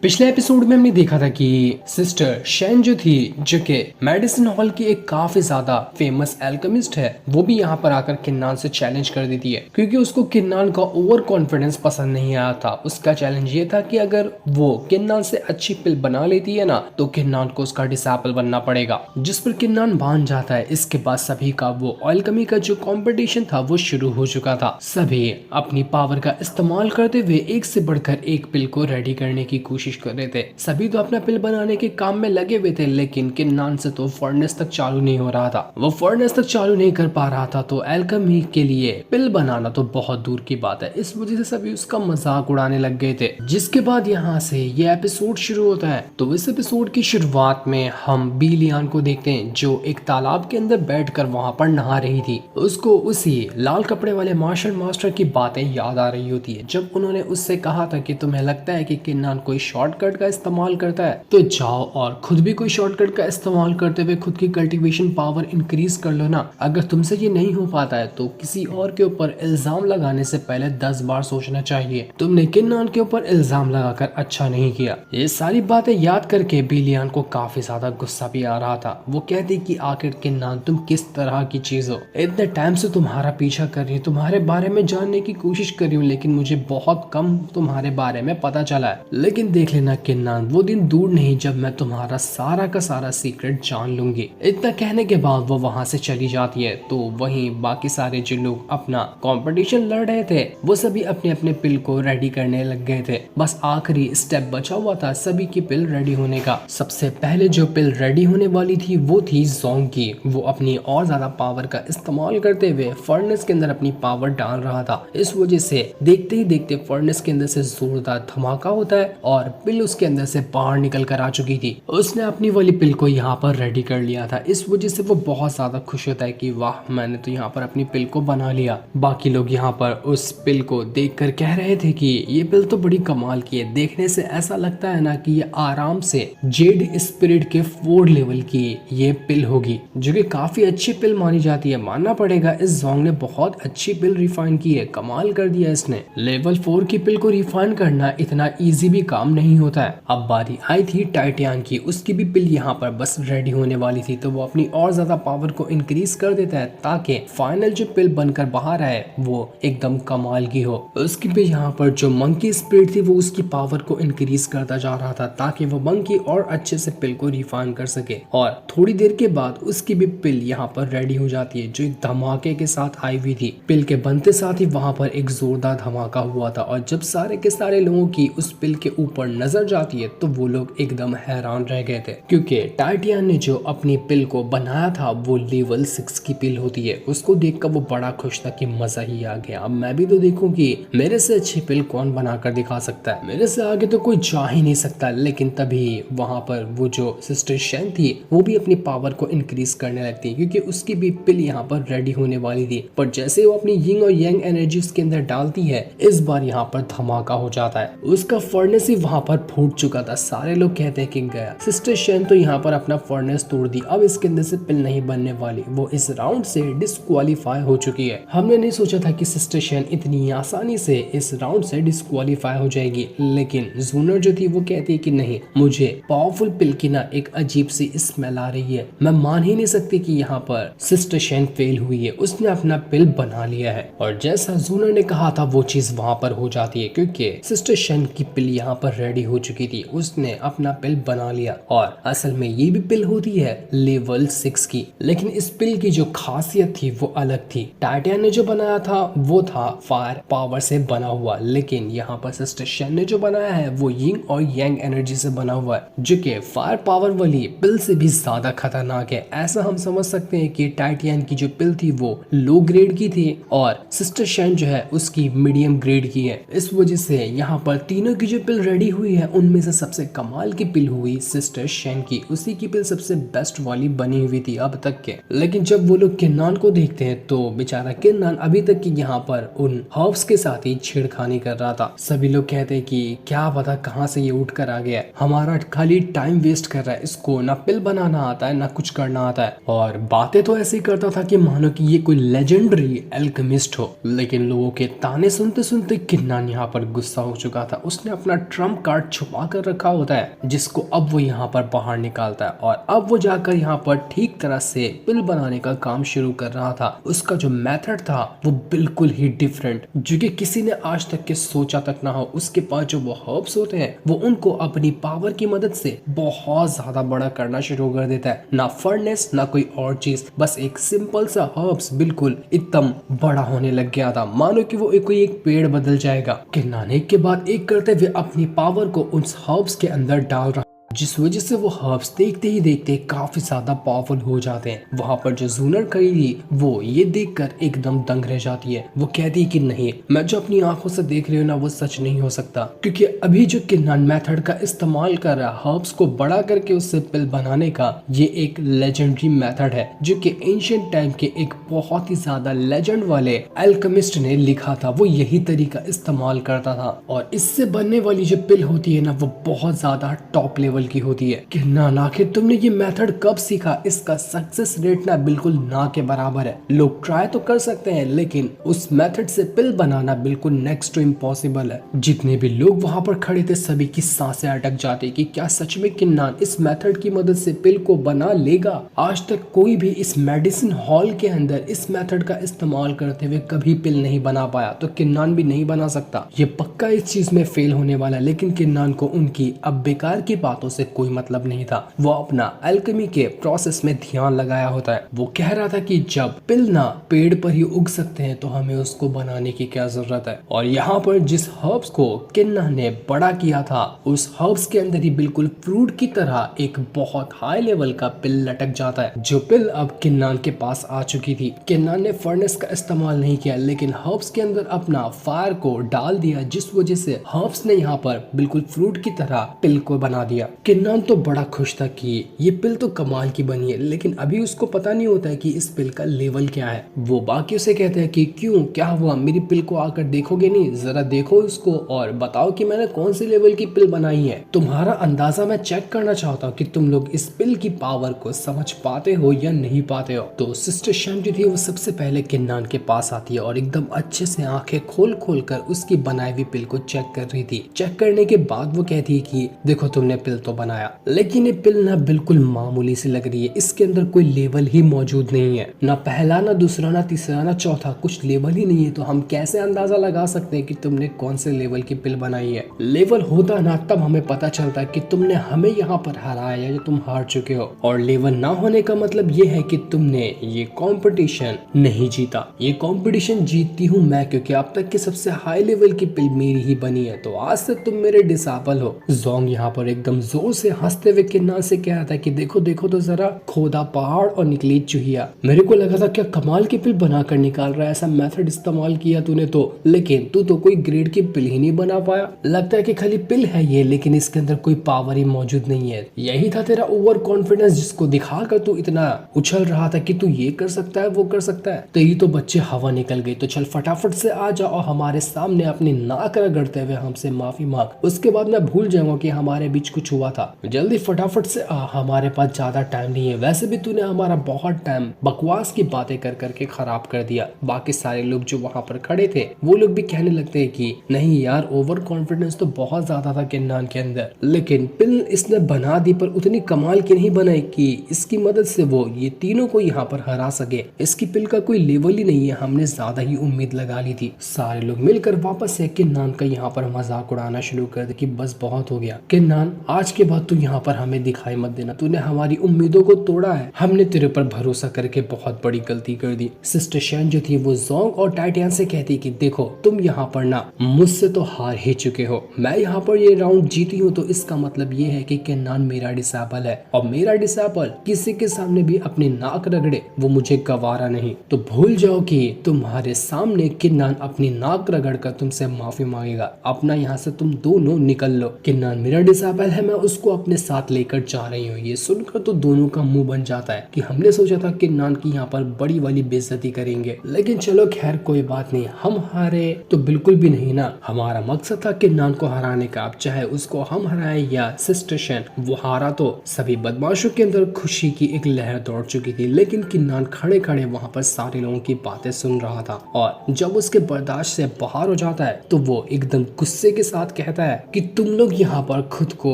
पिछले एपिसोड में हमने देखा था कि सिस्टर शेन जो थी, जो कि मेडिसिन हॉल की एक काफी ज्यादा फेमस एल्केमिस्ट है, वो भी यहाँ पर आकर किन्नान से चैलेंज कर देती है क्योंकि उसको किन्नान का ओवर कॉन्फिडेंस पसंद नहीं आया था। उसका चैलेंज ये था कि अगर वो किन्नान से अच्छी पिल बना लेती है ना, तो किन्नान को उसका डिसाइपल बनना पड़ेगा, जिस पर किन्नान मान जाता है। इसके बाद सभी का वो एल्केमी का जो कॉम्पिटिशन था वो शुरू हो चुका था। सभी अपनी पावर का इस्तेमाल करते हुए एक से बढ़कर एक पिल को रेडी करने की कोशिश कर रहे थे। सभी तो अपना पिल बनाने के काम में लगे हुए थे, लेकिन किन्नान से तो फर्नेस तक चालू नहीं हो रहा था। वो फर्नेस तक चालू नहीं कर पा रहा था, तो एल्केमी के लिए पिल बनाना तो बहुत दूर की बात है। इस वजह से सभी उसका मजाक उड़ाने लग गए थे। जिसके बाद यहाँ से ये एपिसोड शुरू होता है। तो इस एपिसोड की शुरुआत में हम बी लियान को देखते हैं, जो एक तालाब के अंदर बैठकर वहां पर नहा रही थी। उसको उसी लाल कपड़े वाले मार्शल मास्टर की बातें याद आ रही होती है, जब उन्होंने उससे कहा था कि तुम्हें लगता है कि किन्नान कोई शॉर्टकट का इस्तेमाल करता है, तो जाओ और खुद भी कोई शॉर्टकट का इस्तेमाल करते हुए खुद की कल्टीवेशन पावर इंक्रीज कर लो ना। अगर तुमसे ये नहीं हो पाता है तो किसी और के ऊपर इल्जाम लगाने से पहले 10 बार सोचना चाहिए। तुमने किन्नान के ऊपर इल्जाम लगाकर अच्छा नहीं किया। ये सारी बातें याद करके बिलियन को काफी ज्यादा गुस्सा भी आ रहा था। वो कहती कि आखिर किन्नान तुम किस तरह की चीज हो, इतने टाइम से तुम्हारा पीछा कर रही हूँ, तुम्हारे बारे में जानने की कोशिश कर रही हूँ, लेकिन मुझे बहुत कम तुम्हारे बारे में पता चला है। लेकिन देख लेना किन्नान, वो दिन दूर नहीं जब मैं तुम्हारा सारा का सारा सीक्रेट जान लूंगी। इतना कहने के बाद वो वहां से चली जाती है। तो वहीं बाकी सारे जो लोग अपना कंपटीशन लड़ रहे थे, वो सभी अपने अपने पिल को रेडी करने लग गए थे। बस आखिरी स्टेप बचा हुआ था सभी की पिल रेडी होने का। सबसे पहले जो पिल रेडी होने वाली थी वो थी जोंग की। वो अपनी और ज्यादा पावर का इस्तेमाल करते हुए फर्नेस के अंदर अपनी पावर डाल रहा था। इस वजह से देखते ही देखते फर्नेस के अंदर से जोरदार धमाका होता है और पिल उसके अंदर से बाहर निकल कर आ चुकी थी। उसने अपनी वाली पिल को यहाँ पर रेडी कर लिया था। इस वजह से वो बहुत ज्यादा खुश होता है कि वाह, मैंने तो यहाँ पर अपनी पिल को बना लिया। बाकी लोग यहाँ पर उस पिल को देखकर कह रहे थे कि ये पिल तो बड़ी कमाल की है, देखने से ऐसा लगता है ना कि ये आराम से जेड स्पिरिट के 4 लेवल की ये पिल होगी, जो कि काफी अच्छी पिल मानी जाती है। मानना पड़ेगा, इस जोंग ने बहुत अच्छी पिल रिफाइन की है, कमाल कर दिया इसने। लेवल 4 की पिल को रिफाइन करना इतना इजी भी काम नहीं होता है। अब बारी आई थी टाइटियन की। उसकी भी पिल यहाँ पर बस रेडी होने वाली थी, तो वो अपनी और ज्यादा पावर को इंक्रीज कर देता है ताकि फाइनल जो पिल बनकर बाहर आए वो एकदम कमाल की हो। उसकी भी यहाँ पर जो मंकी स्पिरिट थी वो उसकी पावर को इंक्रीज करता जा रहा था ताकि वो मंकी और अच्छे से पिल को रिफाइन कर सके। और थोड़ी देर के बाद उसकी भी पिल यहाँ पर रेडी हो जाती है, जो एक धमाके के साथ आई हुई थी। पिल के बनते साथ ही वहां पर एक जोरदार धमाका हुआ था, और जब सारे के सारे लोगों की उस पिल के ऊपर नजर जाती है तो वो लोग एकदम हैरान रह गए थे, क्योंकि टाइटियन ने जो अपनी पिल को बनाया था वो लेवल 6 की पिल होती है। उसको देखकर वो बड़ा खुश था कि मजा ही आ गया, अब मैं भी तो देखूं कि मेरे से अच्छी पिल कौन बनाकर दिखा सकता है, मेरे से आगे तो कोई जा ही नहीं सकता। लेकिन तभी वहां पर वो जो सिस्टर शेन थी वो भी अपनी पावर को इंक्रीज करने लगती है, क्योंकि उसकी भी पिल यहाँ पर रेडी होने वाली थी। पर जैसे वो अपनी यिंग और यांग एनर्जी उसके अंदर डालती है, इस बार यहाँ पर धमाका हो जाता है। उसका फर्नेस ही वहां पर फूट चुका था। सारे लोग कहते हैं कि गया। सिस्टर शेन तो यहाँ पर अपना फर्नेस तोड़ दी, अब इसके अंदर से पिल नहीं बनने वाली। वो इस राउंड से डिस्क्वालीफाई हो चुकी है। हमने नहीं सोचा था कि सिस्टर शेन इतनी आसानी से इस राउंड से डिस्क्वालीफाई हो जाएगी, लेकिन जूनर जो थी वो कहती है कि नहीं, मुझे पावरफुल पिल की ना एक अजीब सी स्मेल आ रही है। मैं मान ही नहीं सकती कि यहाँ पर सिस्टर शेन फेल हुई है, उसने अपना पिल बना लिया है। और जैसा जूनर ने कहा था वो चीज वहां पर हो जाती है, क्योंकि सिस्टर शेन की पिल यहाँ पर रेडी हो चुकी थी। उसने अपना पिल बना लिया, और असल में ये भी पिल होती है लेवल 6 की। लेकिन इस पिल की जो खासियत थी वो अलग थी। टाइटियन ने जो बनाया था वो था फायर पावर से बना हुआ, लेकिन यहाँ पर सिस्टर शेन ने जो बनाया है वो यिंग और यांग एनर्जी से बना हुआ है, जो कि फायर पावर वाली पिल से भी ज्यादा खतरनाक है। ऐसा हम समझ सकते हैं कि टाइटियन की जो पिल थी वो लो ग्रेड की थी और सिस्टर शेन जो है उसकी मीडियम ग्रेड की है। इस वजह से यहाँ पर तीनों की जो पिल रेडी हुई है उनमें से सबसे कमाल की पिल हुई सिस्टर शेन की। उसी की पिल सबसे बेस्ट वाली बनी हुई थी अब तक के। लेकिन जब वो लोग किन्नान को देखते हैं तो बेचारा किन्नान अभी तक की यहाँ पर उन हर्ब्स के साथ ही छेड़खानी कर रहा था। सभी लोग कहते हैं कि क्या पता कहाँ से ये उठ कर आ गया है, हमारा खाली टाइम वेस्ट कर रहा है, इसको ना पिल बनाना आता है ना कुछ करना आता है। और बातें तो ऐसे ही करता था कि मानो कि ये कोई लेजेंडरी एल्केमिस्ट हो। लेकिन लोगों के ताने सुनते सुनते किन्नान यहाँ पर गुस्सा हो चुका था। उसने अपना ट्रम्प कार्ड छुपा कर रखा होता है, जिसको अब वो यहाँ पर बाहर निकालता है और अब वो जाकर यहाँ पर ठीक तरह से पिल बनाने का काम शुरू कर रहा था। उसका जो मेथड था वो बिल्कुल ही डिफरेंट, जो कि किसी ने आज तक के सोचा तक ना हो। उसके पास जो वो हर्ब्स होते हैं वो उनको अपनी पावर की मदद से बहुत ज्यादा बड़ा करना शुरू कर देता है। ना फर्नेस ना कोई और चीज, बस एक सिंपल सा हर्ब्स बिल्कुल एकदम बड़ा होने लग गया था, मानो कि वो कोई एक पेड़ बदल जाएगा। किन्नान एक के बाद एक करते हुए अपनी पावर को उन हर्ब्स के अंदर डाल रहा, जिस वजह से वो हर्ब्स देखते ही देखते काफी ज्यादा पावरफुल हो जाते हैं। वहाँ पर जो जूनर खड़ी थी वो ये देखकर एकदम दंग रह जाती है। वो कहती है कि नहीं, मैं जो अपनी आंखों से देख रही हूँ ना वो सच नहीं हो सकता, क्योंकि अभी जो किन्नान मेथड का इस्तेमाल कर रहा है हर्ब्स को बड़ा करके उससे पिल बनाने का, ये एक लेजेंडरी मेथड है जो कि एंशिएंट टाइम के एक बहुत ही ज्यादा लेजेंड वाले एल्केमिस्ट ने लिखा था। वो यही तरीका इस्तेमाल करता था और इससे बनने वाली जो पिल होती है ना वो बहुत ज्यादा टॉप लेवल की होती है। किन्नान आखिर तुमने ये मेथड कब सीखा? इसका सक्सेस रेट ना बिल्कुल ना के बराबर है। लोग ट्राई तो कर सकते हैं लेकिन उस मेथड से पिल बनाना बिल्कुल नेक्स्ट टू इम्पॉसिबल है। जितने भी लोग वहाँ पर खड़े थे सभी की सांसें अटक जाती कि क्या सच में किन्नान इस मेथड की मदद से पिल को बना लेगा? आज तक कोई भी इस मेडिसिन हॉल के अंदर इस मेथड का इस्तेमाल करते हुए कभी पिल नहीं बना पाया, तो किन्नान भी नहीं बना सकता। ये पक्का इस चीज में फेल होने वाला है। लेकिन किन्नान को उनकी अब बेकार की बातों से कोई मतलब नहीं था। वो अपना अल्केमी के प्रोसेस में ध्यान लगाया होता है। वो कह रहा था कि जब पिल ना पेड़ पर ही उग सकते हैं तो हमें उसको बनाने की क्या जरूरत है। और यहाँ पर जिस हर्ब्स को किन्नान ने बड़ा किया था उस हर्ब्स के अंदर ही बिल्कुल फ्रूट की तरह एक बहुत हाई लेवल का पिल लटक जाता है, जो पिल अब किन्नान के पास आ चुकी थी। किन्नान ने फर्नेस का इस्तेमाल नहीं किया लेकिन हर्ब्स के अंदर अपना फायर को डाल दिया, जिस वजह से हर्ब्स ने यहाँ पर बिल्कुल फ्रूट की तरह पिल को बना दिया। किन्नान तो बड़ा खुश था कि ये पिल तो कमाल की बनी है, लेकिन अभी उसको पता नहीं होता है कि इस पिल का लेवल क्या है। वो बाकियों से कहते हैं कि क्यों, क्या हुआ, मेरी पिल को आकर देखोगे नहीं? जरा देखो इसको और बताओ कि मैंने कौन सी लेवल की पिल बनाई है। तुम्हारा अंदाजा मैं चेक करना चाहता हूँ कि तुम लोग इस पिल की पावर को समझ पाते हो या नहीं पाते हो। तो सिस्टर शैन जो थी वो सबसे पहले किन्नान के पास आती है और एकदम अच्छे से आंखें खोल खोल कर उसकी बनाई हुई पिल को चेक कर रही थी। चेक करने के बाद वो कहती है कि देखो तुमने पिल तो बनाया, लेकिन ये पिल ना बिल्कुल मामूली सी लग रही है। इसके अंदर कोई लेवल ही मौजूद नहीं है, ना पहला ना दूसरा ना तीसरा ना चौथा, कुछ लेवल ही नहीं है। तो हम कैसे अंदाजा लगा सकते हैं कि तुमने कौन से लेवल की पिल बनाई है? लेवल होता ना तब हमें पता चलता कि तुमने हमें यहाँ पर हराया या तुम हार चुके हो। और लेवल ना होने का मतलब ये है कि तुमने ये कंपटीशन नहीं जीता। ये कंपटीशन जीतती हूँ मैं, क्योंकि अब तक की सबसे हाई लेवल की पिल मेरी ही बनी है। तो आज से तुम मेरे डिसाइपल हो। जोंग यहाँ पर एकदम जोर से हंसते हुए किन्नान से कह रहा था कि देखो देखो तो जरा, खोदा पहाड़ और निकली चूहिया। मेरे को लगा था क्या कमाल की पिल बनाकर निकाल रहा है, ऐसा मेथड इस्तेमाल किया तूने तो, लेकिन तू तो कोई ग्रेड की पिल ही नहीं बना पाया। लगता है कि खाली पिल है ये, लेकिन इसके अंदर कोई पावर ही मौजूद नहीं है। यही था तेरा ओवर कॉन्फिडेंस जिसको दिखाकर तू इतना उछल रहा था कि तू ये कर सकता है वो कर सकता है। तेरी तो बच्चे हवा निकल गई। तो चल फटाफट से आ जा और हमारे सामने अपनी नाक रगड़ते हुए हमसे माफी मांग, उसके बाद मैं भूल जाऊंगा कि हमारे बीच कुछ हुआ था। जल्दी फटाफट से आ, हमारे पास ज्यादा टाइम नहीं है। वैसे भी तूने हमारा बहुत टाइम बकवास की बातें कर करके खराब कर दिया। बाकी सारे लोग जो वहाँ पर खड़े थे वो लोग भी कहने लगते हैं कि नहीं यार, ओवर कॉन्फिडेंस तो बहुत ज्यादा था किन्नान के अंदर, लेकिन पिल इसने बना दी पर उतनी कमाल की नहीं बनाई कि इसकी मदद से वो ये तीनों को यहाँ पर हरा सके। इसकी पिल का कोई लेवल ही नहीं है, हमने ज्यादा ही उम्मीद लगा ली थी। सारे लोग मिलकर वापस से किन्नान का यहाँ पर मजाक उड़ाना शुरू कर दे कि बस बहुत हो गया किन्नान, आज के बाद तू यहाँ पर हमें दिखाई मत देना। तूने हमारी उम्मीदों को तोड़ा है, हमने तेरे पर भरोसा करके बहुत बड़ी गलती कर दी। सिस्टर शैन जो थी वो जोंग और टाइटियन से कहती कि देखो तुम यहाँ पर ना मुझसे तो हार ही चुके हो। मैं यहाँ पर ये राउंड जीती हूँ तो इसका मतलब ये है कि किन्नान मेरा डिसाइपल है और मेरा डिसाइपल किसी के सामने भी अपनी नाक रगड़े वो मुझे गवारा नहीं। तो भूल जाओ कि तुम्हारे सामने किन्नान अपनी नाक रगड़ कर तुमसे माफी मांगेगा। अपना यहाँ से तुम दोनों निकल लो। किन्नान मेरा डिसाइपल है, मैं उसको अपने साथ लेकर जा रही हो। ये सुनकर तो दोनों का मुंह बन जाता है कि हमने सोचा था किन्नान की यहाँ पर बड़ी वाली बेइज्जती करेंगे, लेकिन चलो खैर कोई बात नहीं, हम हारे तो बिल्कुल भी नहीं ना। हमारा मकसद था किन्नान को हराने का, अब चाहे उसको हम हराए या सिस्टर शेन वो हारा तो सभी बदमाशों के अंदर खुशी की एक लहर दौड़ चुकी थी। लेकिन किन्नान खड़े खड़े वहाँ पर सारे लोगों की बातें सुन रहा था और जब उसके बर्दाश्त से बाहर हो जाता है तो वो एकदम गुस्से के साथ कहता है कि तुम लोग यहाँ पर खुद को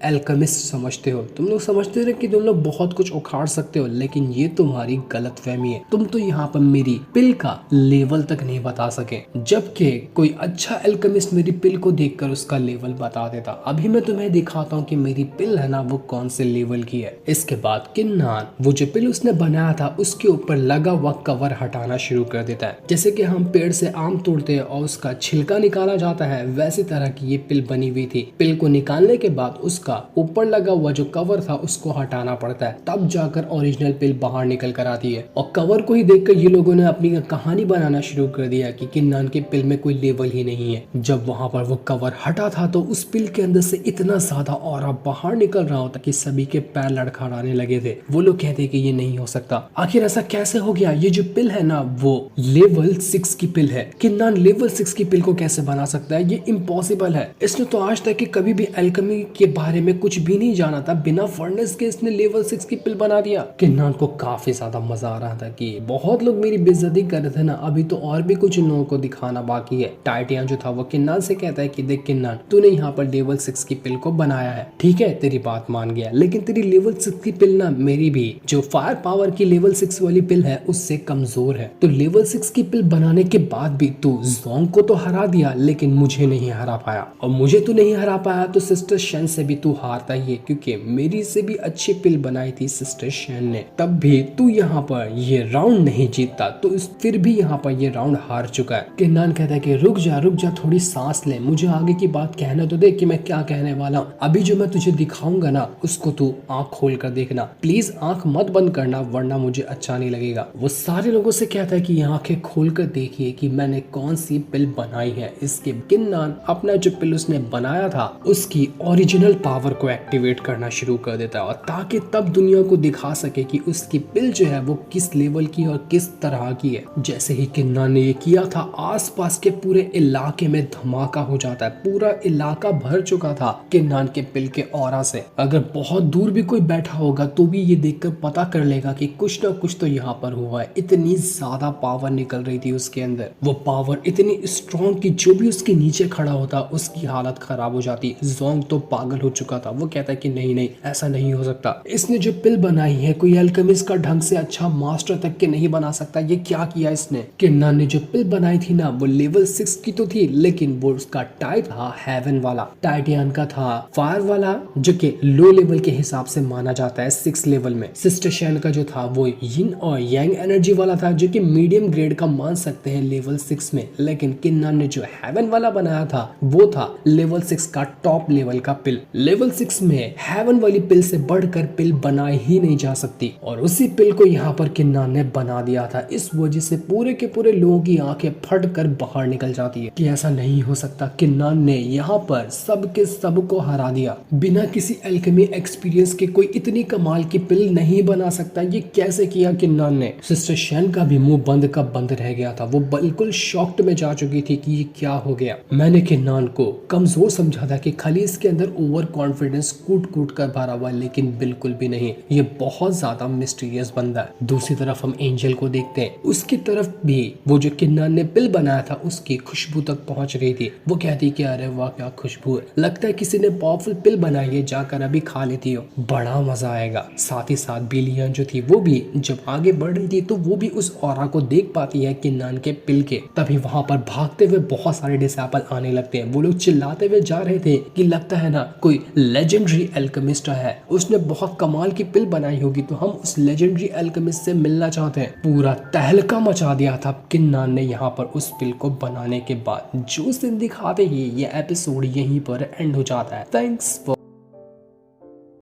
एल्केमिस्ट समझते हो, तुम लोग समझते रहे कि तुम लोग बहुत कुछ उखाड़ सकते हो, लेकिन ये तुम्हारी गलतफहमी है। तुम तो यहाँ पर मेरी पिल का लेवल तक नहीं बता सके, जबकि कोई अच्छा एल्केमिस्ट मेरी पिल को देखकर उसका लेवल बता देता। अभी मैं तुम्हें दिखाता हूँ कि मेरी पिल है ना वो कौन से लेवल की है। इसके बाद किन्नान वो जो पिल उसने बनाया था उसके ऊपर लगा हुआ कवर हटाना शुरू कर देता है। जैसे कि हम पेड़ से आम तोड़ते हैं और उसका छिलका निकाला जाता है, वैसी तरह की ये पिल बनी हुई थी। पिल को निकालने के बाद उसका ऊपर लगा हुआ जो कवर था उसको हटाना पड़ता है, तब जाकर ओरिजिनल पिल बाहर निकल कर आती है। और कवर को ही देखकर ये लोगों ने अपनी कहानी बनाना शुरू कर दिया कि किन्नान के पिल में कोई लेवल ही नहीं है। जब वहाँ पर वो कवर हटा था तो उस पिल के अंदर से इतना ज्यादा ऑरा बाहर निकल रहा होता कि सभी के पैर लड़खड़ाने लगे थे। वो लोग कहते कि ये नहीं हो सकता, आखिर ऐसा कैसे हो गया? ये जो पिल है ना वो लेवल 6 की पिल है, किन्नान लेवल 6 की पिल को कैसे बना सकता है? ये इम्पॉसिबल है। इसने तो आज तक कभी भी एल्केमी के बारे में कुछ भी नहीं जाना था, बिना फर्नेस के इसने लेवल 6 की पिल बना दिया। किन्नान को काफी ज्यादा मजा आ रहा था कि बहुत लोग मेरी बेइज्जती कर रहे थे ना, अभी तो और भी कुछ लोगों को दिखाना बाकी है। टाइटियन जो था वो किन्नान से कहता है कि देख किन्नान, तूने यहाँ पर लेवल 6 की पिल को बनाया है, ठीक है तेरी बात मान गया, लेकिन तेरी लेवल 6 की पिल ना मेरी भी जो फायर पावर की लेवल 6 वाली पिल है उससे कमजोर है। तो लेवल 6 की पिल बनाने के बाद भी तू जोंग को तो हरा दिया लेकिन मुझे नहीं हरा पाया, और मुझे तू नहीं हरा पाया तो सिस्टर शेन से भी तू हारता ही है, क्योंकि मेरी से भी अच्छी पिल बनाई थी सिस्टर शेन ने। तब भी तू यहाँ पर ये राउंड नहीं जीतता, तो फिर भी यहाँ पर ये राउंड हार चुका है। किन्नान कहता है कि रुक जा थोड़ी सांस ले, मुझे आगे की बात कहने तो दे कि मैं क्या कहने वाला हूँ। अभी जो मैं तुझे दिखाऊंगा ना उसको तू आंख खोल कर देखना, प्लीज आंख मत बंद करना वरना मुझे अच्छा नहीं लगेगा। वो सारे लोगों से कहता है कि ये आंखें खोल कर देखिए कि मैंने कौन सी पिल बनाई है। इसके किन्नान अपना जो पिल उसने बनाया था उसकी ओरिजिनल पावर को एक्टिवेट करना शुरू कर देता है, और ताकि तब दुनिया को दिखा सके कि उसकी पिल जो है वो किस लेवल की और किस तरह की है। जैसे ही किन्नान ने ये किया था आसपास के पूरे इलाके में धमाका हो जाता है, पूरा इलाका भर चुका था किन्नान के पिल के ऑरा से। अगर बहुत दूर भी कोई बैठा होगा तो भी ये देखकर पता कर लेगा कि कुछ ना कुछ तो यहाँ पर हुआ है। इतनी ज्यादा पावर निकल रही थी उसके अंदर, वो पावर इतनी स्ट्रॉन्ग कि जो भी उसके नीचे खड़ा होता उसकी हालत खराब हो जाती। जोंग तो पागल हो चुका था, वो कहता है कि नहीं ऐसा नहीं हो सकता, इसने जो पिल बनाई है कोई एल्केमिस्ट का ढंग से अच्छा मास्टर तक के नहीं बना सकता, ये क्या किया इसने। किन्नान ने जो पिल बनाई थी ना वो लेवल 6 की तो थी, लेकिन वो उसका टाइप था हेवन वाला, टाइटियन का था फायर वाला जो कि लो लेवल के हिसाब से माना जाता है 6 लेवल में। सिस्टर शेन का जो था वो यिन और यांग एनर्जी वाला था जो कि मीडियम ग्रेड का मान सकते हैं लेवल 6 में, लेकिन किन्नान ने जो हेवन वाला बनाया था वो था लेवल 6 का टॉप लेवल का पिल। लेवल 6 में हेवन वाली पिल से बढ़कर पिल बनाई ही नहीं जा सकती, और उसी पिल को यहाँ पर किन्नान ने बना दिया था। इस वजह से पूरे के पूरे लोगों की आंखें फट कर बाहर निकल जाती है कि ऐसा नहीं हो सकता, किन्नान ने यहाँ पर सबके सब को हरा दिया। बिना किसी एल्केमी एक्सपीरियंस के कोई इतनी कमाल की पिल नहीं बना सकता, ये कैसे किया किन्नान ने। सिस्टर शेन का भी मुंह बंद का बंद रह गया था, वो बिल्कुल शॉक्ड में जा चुकी थी कि ये क्या हो गया। मैंने किन्नान को कमजोर समझा था कि खाली इसके अंदर ओवर कॉन्फिडेंस कूट कर भरा हुआ, लेकिन बिल्कुल भी नहीं, ये बहुत ज्यादा मिस्टीरियस बंदा है। दूसरी तरफ हम एंजल को देखते हैं, उसकी तरफ भी वो जो किन्नान ने पिल बनाया था उसकी खुशबू तक पहुंच रही थी। वो कहती कि अरे वाह क्या खुशबू है, लगता है किसी ने पावरफुल पिल बनाई है, जाकर अभी खा लेती हो, बड़ा मजा आएगा। साथ ही साथ बिलियन जो थी वो भी जब आगे बढ़ रही थी तो वो भी उस ऑरा को देख पाती है किन्नान के पिल के। तभी वहां पर भागते हुए बहुत सारे डिसेबल आने लगते हैं, वो लोग चिल्लाते हुए जा रहे थे कि लगता है ना कोई लेजेंडरी एल्केमिस्ट है, उसने बहुत कमाल की पिल बनाई होगी, तो हम उस लेजेंडरी एल्केमिस्ट से मिलना चाहते हैं। पूरा तहलका मचा दिया था किन्नान ने यहाँ पर उस पिल को बनाने के बाद। जो सीन दिखाते ही ये एपिसोड यहीं पर एंड हो जाता है। Thanks for